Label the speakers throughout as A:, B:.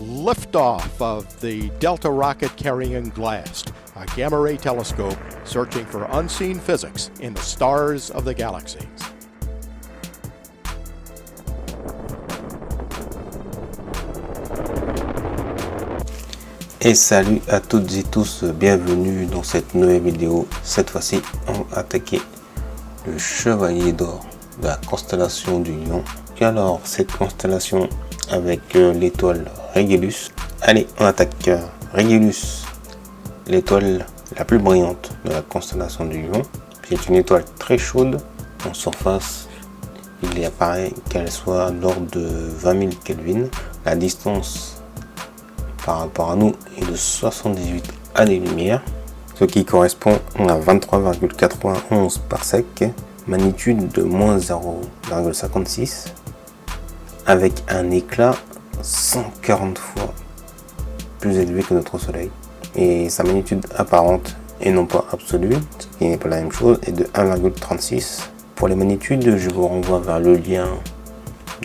A: Liftoff of the Delta rocket carrying GLAST, a gamma-ray telescope searching for unseen physics in the stars of the galaxies.
B: Et salut à toutes et tous, bienvenue dans cette nouvelle vidéo. Cette fois-ci, on va attaquer le Chevalier d'Or de la constellation du Lion. Et alors, cette constellation avec l'étoile Regulus. Allez, on attaque Regulus, l'étoile la plus brillante de la constellation du Lion. C'est une étoile très chaude. En surface, il apparaît qu'elle soit d'ordre de 20 000 Kelvin. La distance par rapport à nous est de 78 années-lumière, ce qui correspond à 23,91 parsec, magnitude de moins 0,56, avec un éclat 140 fois plus élevé que notre Soleil, et sa magnitude apparente et non pas absolue, ce qui n'est pas la même chose, est de 1,36. Pour les magnitudes, je vous renvoie vers le lien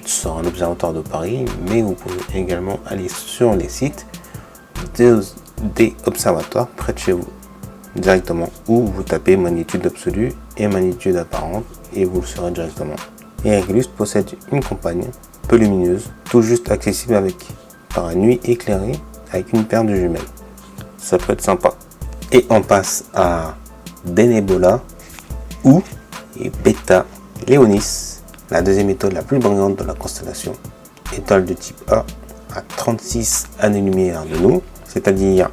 B: sur un observatoire de Paris, mais vous pouvez également aller sur les sites des observatoires près de chez vous directement, où vous tapez magnitude absolue et magnitude apparente et vous le saurez directement. Et Regulus possède une compagne peu lumineuse, tout juste accessible par la nuit éclairée avec une paire de jumelles. Ça peut être sympa. Et on passe à Denebola ou Beta Léonis, la deuxième étoile la plus brillante de la constellation. Étoile de type A à 36 années-lumière de nous, c'est-à-dire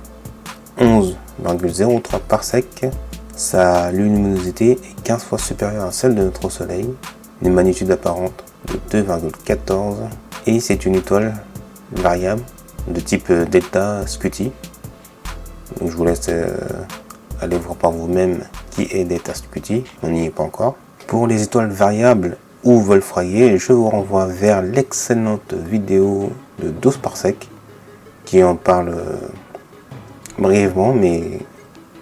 B: 11,03 parsec. Sa luminosité est 15 fois supérieure à celle de notre Soleil, une magnitude apparente de 2,14, et c'est une étoile variable de type Delta Scuti. Donc je vous laisse aller voir par vous-même qui est Delta Scuti, on n'y est pas encore. Pour les étoiles variables ou Wolf-Rayet, je vous renvoie vers l'excellente vidéo de 12 parsec qui en parle brièvement, mais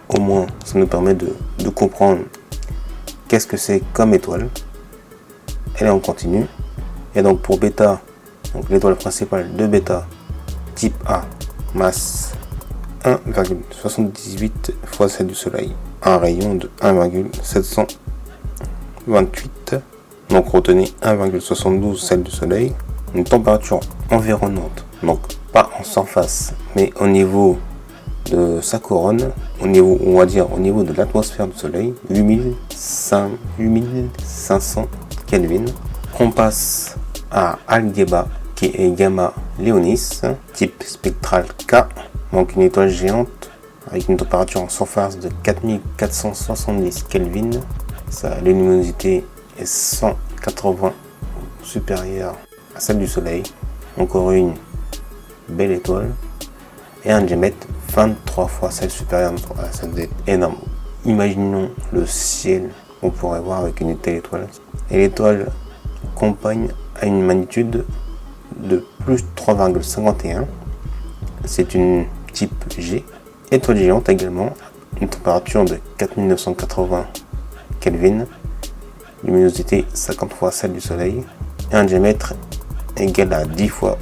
B: au moins ça nous permet de comprendre qu'est-ce que c'est comme étoile. Elle est en continu. Et donc pour Beta, donc l'étoile principale de Beta type A, masse 1,78 fois celle du Soleil, un rayon de 1,728, donc retenez 1,72 celle du Soleil, une température environnante, donc pas en surface mais au niveau de sa couronne, au niveau, on va dire au niveau de l'atmosphère du Soleil, 8500 Kelvin. On passe à Algeba qui est Gamma Léonis, type spectral K, donc une étoile géante avec une température en surface de 4470 Kelvin. Sa luminosité est 180 supérieure à celle du Soleil. Encore une belle étoile et un diamètre 23 fois celle supérieure à celle d'être énorme. Imaginons le ciel qu'on pourrait voir avec une telle étoile. Et l'étoile compagne à une magnitude de plus 3,51. C'est une type G, étoile géante également, une température de 4980 Kelvin, luminosité 50 fois celle du Soleil, et un diamètre égal à 10 fois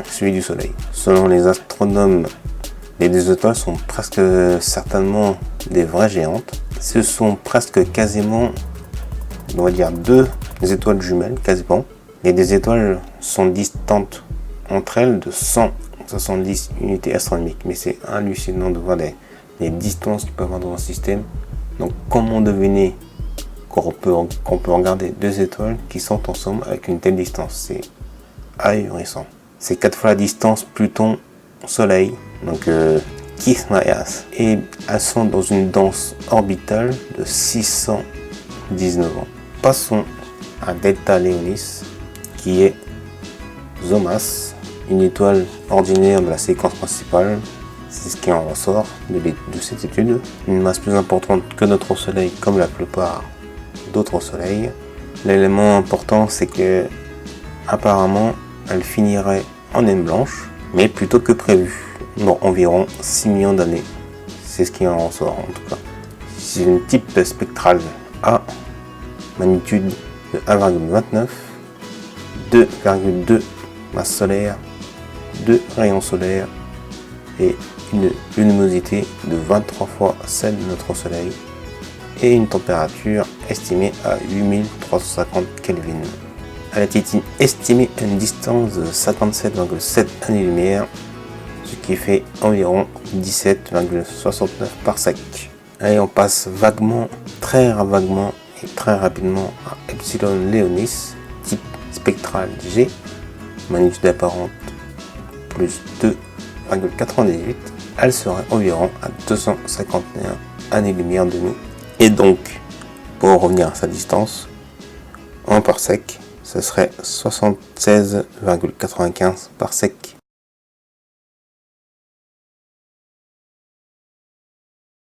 B: celui du Soleil. Selon les astronomes, les deux étoiles sont presque certainement des vraies géantes. Ce sont presque quasiment, on va dire, deux étoiles jumelles, quasiment. Les deux étoiles sont distantes entre elles de 170 unités astronomiques. Mais c'est hallucinant de voir les distances qu'il peut y avoir dans un système. Donc comment deviner qu'on peut regarder deux étoiles qui sont ensemble avec une telle distance? C'est ahurissant. C'est 4 fois la distance Pluton-Soleil. Donc Kismayas. Et elles sont dans une danse orbitale de 619 ans. Passons à Delta Léonis, qui est Zomas, une étoile ordinaire de la séquence principale. C'est ce qui en ressort de cette étude. Une masse plus importante que notre Soleil, comme la plupart d'autres soleils. L'élément important, c'est que apparemment, elle finirait en naine blanche, mais plutôt que prévu, dans environ 6 millions d'années. C'est ce qui en ressort en tout cas. C'est une type spectrale A, magnitude de 1,29, 2,2 masse solaire, 2 rayons solaires et une luminosité de 23 fois celle de notre Soleil et une température estimée à 8350 Kelvin. Elle a été estimée à une distance de 57,7 années-lumière, ce qui fait environ 17,69 parsec. Allez, on passe vaguement, très vaguement et très rapidement à Epsilon Léonis, type spectral G, magnitude apparente plus 2,98. Elle serait environ à 251 années-lumière de nous. Et donc, pour revenir à sa distance, en parsec, ce serait 76,95 parsec.